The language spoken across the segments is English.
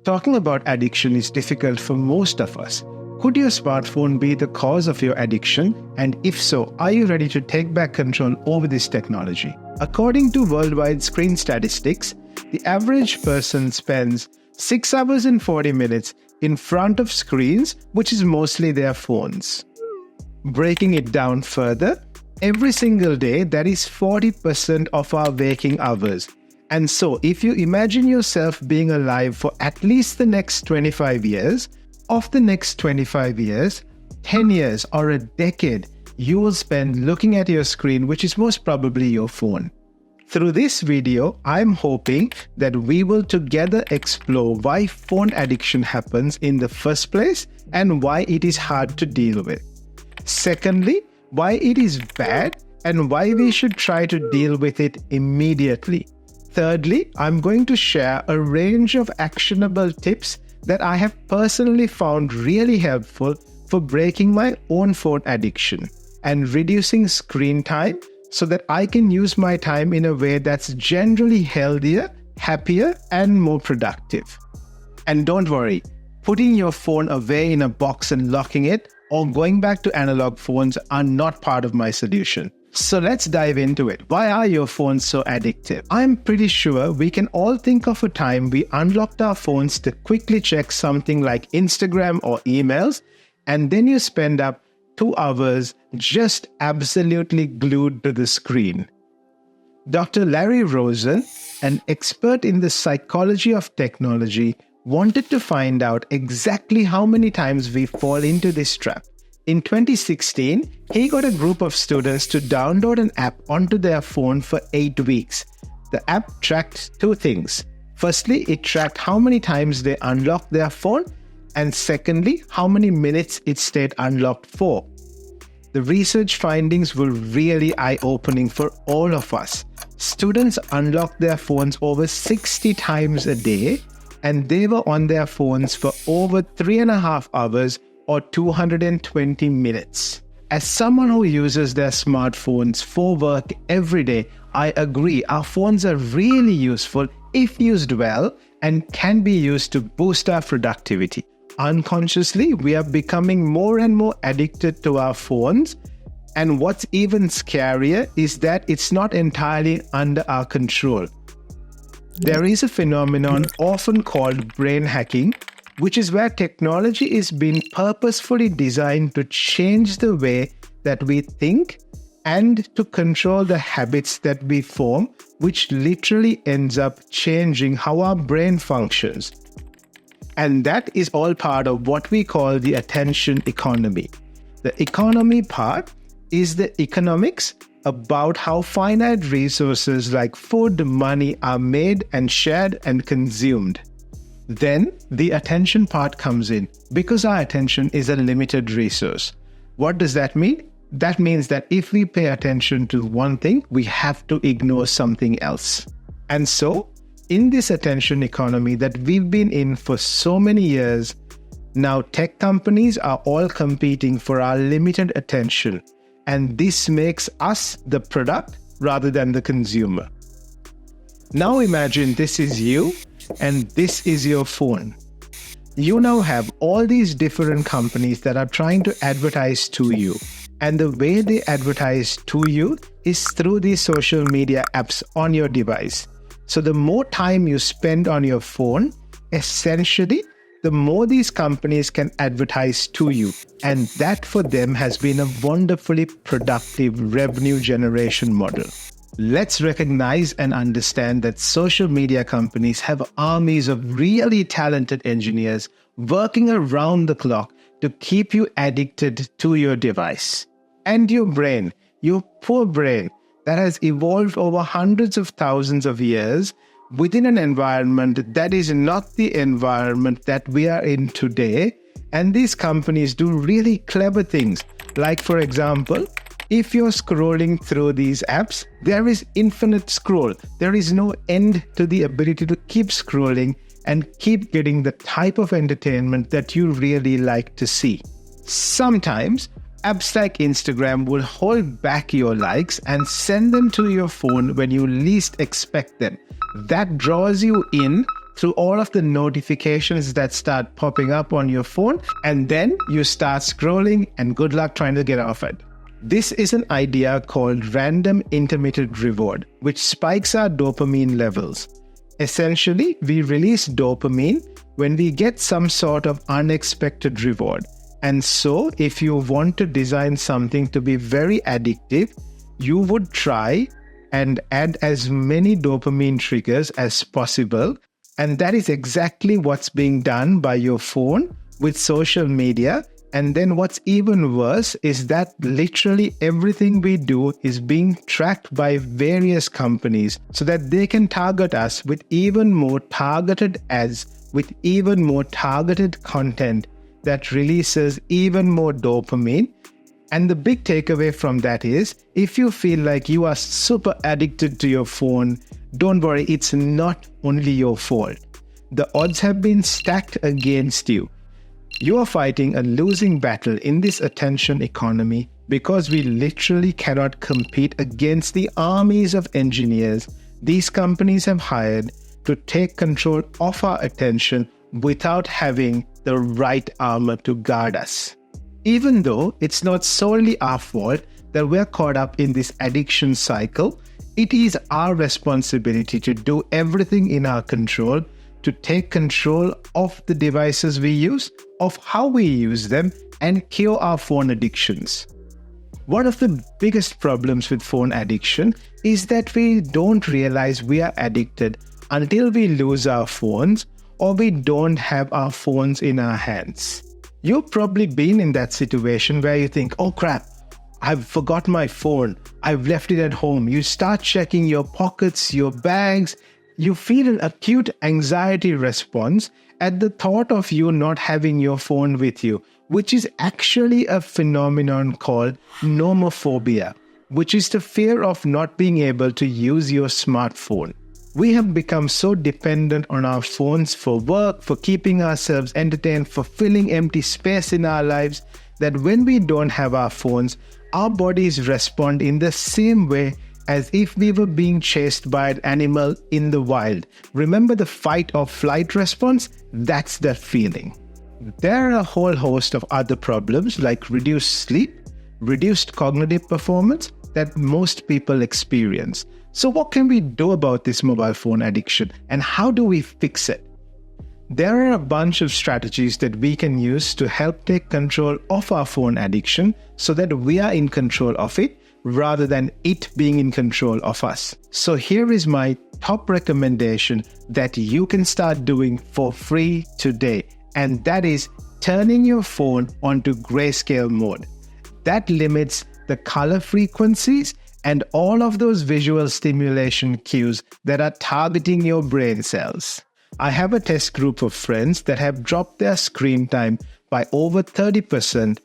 Talking about addiction is difficult for most of us. Could your smartphone be the cause of your addiction? And if so, are you ready to take back control over this technology? According to worldwide screen statistics, the average person spends 6 hours and 40 minutes in front of screens, which is mostly their phones. Breaking it down further, every single day, that is 40% of our waking hours. And so, if you imagine yourself being alive for at least the next 25 years, of the next 25 years, 10 years or a decade, you will spend looking at your screen, which is most probably your phone. Through this video, I'm hoping that we will together explore why phone addiction happens in the first place and why it is hard to deal with. Secondly, why it is bad and why we should try to deal with it immediately. Thirdly, I'm going to share a range of actionable tips that I have personally found really helpful for breaking my own phone addiction and reducing screen time so that I can use my time in a way that's generally healthier, happier, and more productive. And don't worry, putting your phone away in a box and locking it or going back to analog phones are not part of my solution. So let's dive into it. Why are your phones so addictive? I'm pretty sure we can all think of a time we unlocked our phones to quickly check something like Instagram or emails, and then you spend up 2 hours just absolutely glued to the screen. Dr. Larry Rosen, an expert in the psychology of technology, wanted to find out exactly how many times we fall into this trap. In 2016, he got a group of students to download an app onto their phone for 8 weeks. The app tracked 2 things. Firstly, it tracked how many times they unlocked their phone, and secondly, how many minutes it stayed unlocked for. The research findings were really eye-opening for all of us. Students unlocked their phones over 60 times a day, and they were on their phones for over 3.5 hours or 220 minutes. As someone who uses their smartphones for work every day, I agree our phones are really useful if used well and can be used to boost our productivity. Unconsciously, we are becoming more and more addicted to our phones, and what's even scarier is that it's not entirely under our control. There is a phenomenon often called brain hacking, which is where technology is being purposefully designed to change the way that we think and to control the habits that we form, which literally ends up changing how our brain functions. And that is all part of what we call the attention economy. The economy part is the economics about how finite resources like food, money are made and shared and consumed. Then the attention part comes in because our attention is a limited resource. What does that mean? That means that if we pay attention to one thing, we have to ignore something else. And so, in this attention economy that we've been in for so many years, now tech companies are all competing for our limited attention. And this makes us the product rather than the consumer. Now imagine this is you and this is your phone. You now have all these different companies that are trying to advertise to you. And the way they advertise to you is through these social media apps on your device. So the more time you spend on your phone, essentially, the more these companies can advertise to you. And that for them has been a wonderfully productive revenue generation model. Let's recognize and understand that social media companies have armies of really talented engineers working around the clock to keep you addicted to your device. And your brain, your poor brain, that has evolved over hundreds of thousands of years within an environment that is not the environment that we are in today. And these companies do really clever things. Like, for example, if you're scrolling through these apps, there is infinite scroll. There is no end to the ability to keep scrolling and keep getting the type of entertainment that you really like to see. Sometimes, apps like Instagram will hold back your likes and send them to your phone when you least expect them. That draws you in through all of the notifications that start popping up on your phone, and then you start scrolling, and good luck trying to get off it. This is an idea called random intermittent reward, which spikes our dopamine levels. Essentially, we release dopamine when we get some sort of unexpected reward. And so, if you want to design something to be very addictive, you would try and add as many dopamine triggers as possible. And that is exactly what's being done by your phone with social media. And then what's even worse is that literally everything we do is being tracked by various companies so that they can target us with even more targeted ads, with even more targeted content that releases even more dopamine. And the big takeaway from that is, if you feel like you are super addicted to your phone, don't worry, it's not only your fault. The odds have been stacked against you. You are fighting a losing battle in this attention economy because we literally cannot compete against the armies of engineers these companies have hired to take control of our attention without having the right armor to guard us. Even though it's not solely our fault that we're caught up in this addiction cycle, it is our responsibility to do everything in our control to take control of the devices we use, of how we use them, and cure our phone addictions. One of the biggest problems with phone addiction is that we don't realize we are addicted until we lose our phones or we don't have our phones in our hands. You've probably been in that situation where you think, oh crap, I've forgot my phone, I've left it at home. You start checking your pockets, your bags. You feel an acute anxiety response at the thought of you not having your phone with you, which is actually a phenomenon called nomophobia, which is the fear of not being able to use your smartphone. We have become so dependent on our phones for work, for keeping ourselves entertained, for filling empty space in our lives, that when we don't have our phones, our bodies respond in the same way as if we were being chased by an animal in the wild. Remember the fight or flight response? That's that feeling. There are a whole host of other problems like reduced sleep, reduced cognitive performance that most people experience. So what can we do about this mobile phone addiction, and how do we fix it? There are a bunch of strategies that we can use to help take control of our phone addiction so that we are in control of it rather than it being in control of us. So here is my top recommendation that you can start doing for free today, and that is turning your phone onto grayscale mode. That limits the color frequencies and all of those visual stimulation cues that are targeting your brain cells. I have a test group of friends that have dropped their screen time by over 30%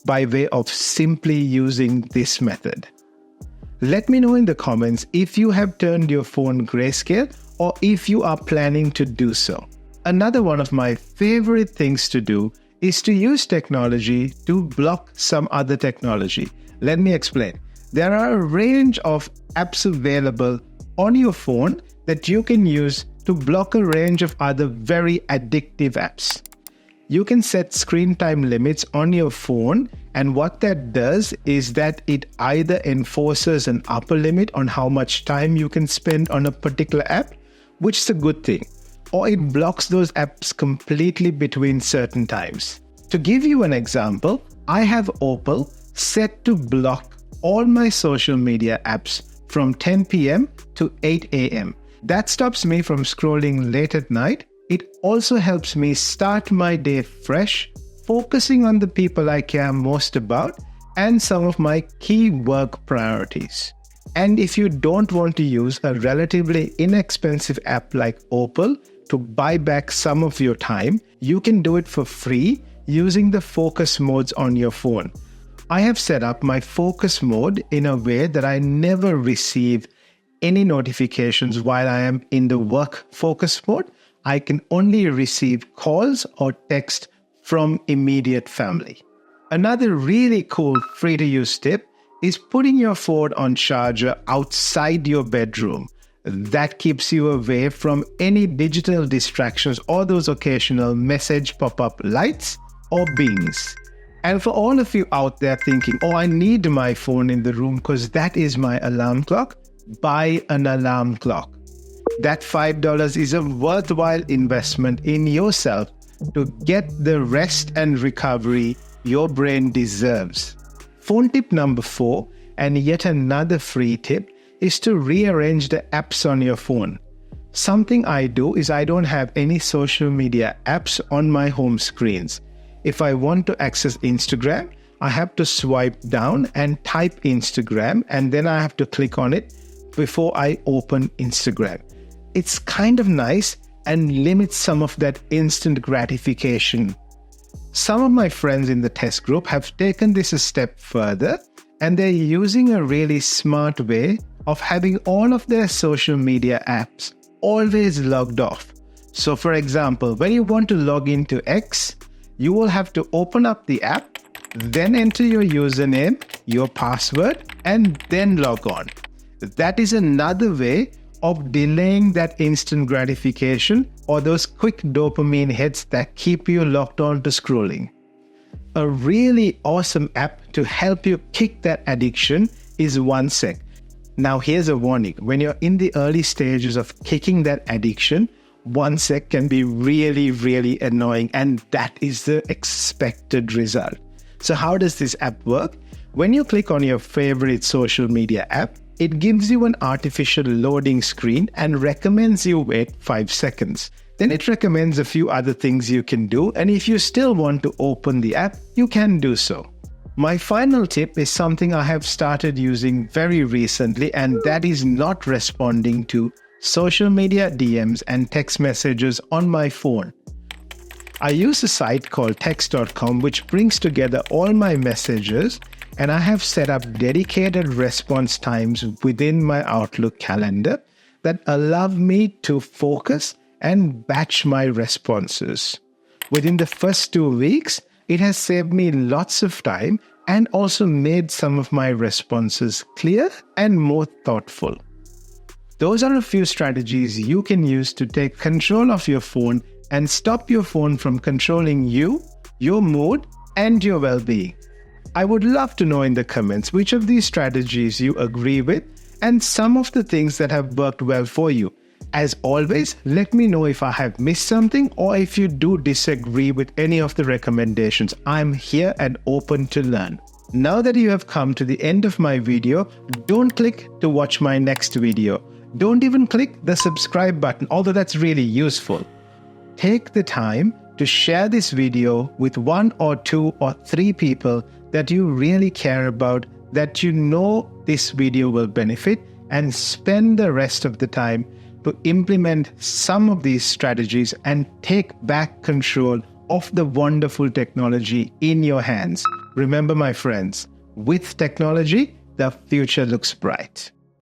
by way of simply using this method. Let me know in the comments if you have turned your phone grayscale or if you are planning to do so. Another one of my favorite things to do is to use technology to block some other technology. Let me explain. There are a range of apps available on your phone that you can use to block a range of other very addictive apps. You can set screen time limits on your phone, and what that does is that it either enforces an upper limit on how much time you can spend on a particular app, which is a good thing, or it blocks those apps completely between certain times. To give you an example, I have Opal set to block all my social media apps from 10 p.m. to 8 a.m. That stops me from scrolling late at night. It also helps me start my day fresh, focusing on the people I care most about and some of my key work priorities. And if you don't want to use a relatively inexpensive app like Opal to buy back some of your time, you can do it for free using the focus modes on your phone. I have set up my focus mode in a way that I never receive any notifications while I am in the work focus mode. I can only receive calls or text from immediate family. Another really cool free to use tip is putting your phone on charger outside your bedroom. That keeps you away from any digital distractions or those occasional message pop-up lights or bings. And for all of you out there thinking, oh, I need my phone in the room because that is my alarm clock, buy an alarm clock. That $5 is a worthwhile investment in yourself to get the rest and recovery your brain deserves. Phone tip number 4, and yet another free tip, is to rearrange the apps on your phone. Something I do is I don't have any social media apps on my home screens. If I want to access Instagram, I have to swipe down and type Instagram, and then I have to click on it before I open Instagram. It's kind of nice and limits some of that instant gratification. Some of my friends in the test group have taken this a step further, and they're using a really smart way of having all of their social media apps always logged off. So for example, when you want to log into X, you will have to open up the app, then enter your username, your password, and then log on. That is another way of delaying that instant gratification or those quick dopamine hits that keep you locked on to scrolling. A really awesome app to help you kick that addiction is OneSec. Now here's a warning. When you're in the early stages of kicking that addiction, OneSec can be really annoying, and that is the expected result. So how does this app work? When you click on your favorite social media app, it gives you an artificial loading screen and recommends you wait 5 seconds. Then it recommends a few other things you can do, and if you still want to open the app, you can do so. My final tip is something I have started using very recently, and that is not responding to social media DMs and text messages on my phone. I use a site called text.com which brings together all my messages, and I have set up dedicated response times within my Outlook calendar that allow me to focus and batch my responses. Within the first 2 weeks, it has saved me lots of time and also made some of my responses clear and more thoughtful. Those are a few strategies you can use to take control of your phone and stop your phone from controlling you, your mood, and your well-being. I would love to know in the comments which of these strategies you agree with and some of the things that have worked well for you. As always, let me know if I have missed something or if you do disagree with any of the recommendations. I'm here and open to learn. Now that you have come to the end of my video, don't click to watch my next video. Don't even click the subscribe button, although that's really useful. Take the time to share this video with 1 or 2 or 3 people that you really care about, that you know this video will benefit, and spend the rest of the time to implement some of these strategies and take back control of the wonderful technology in your hands. Remember, my friends, with technology, the future looks bright.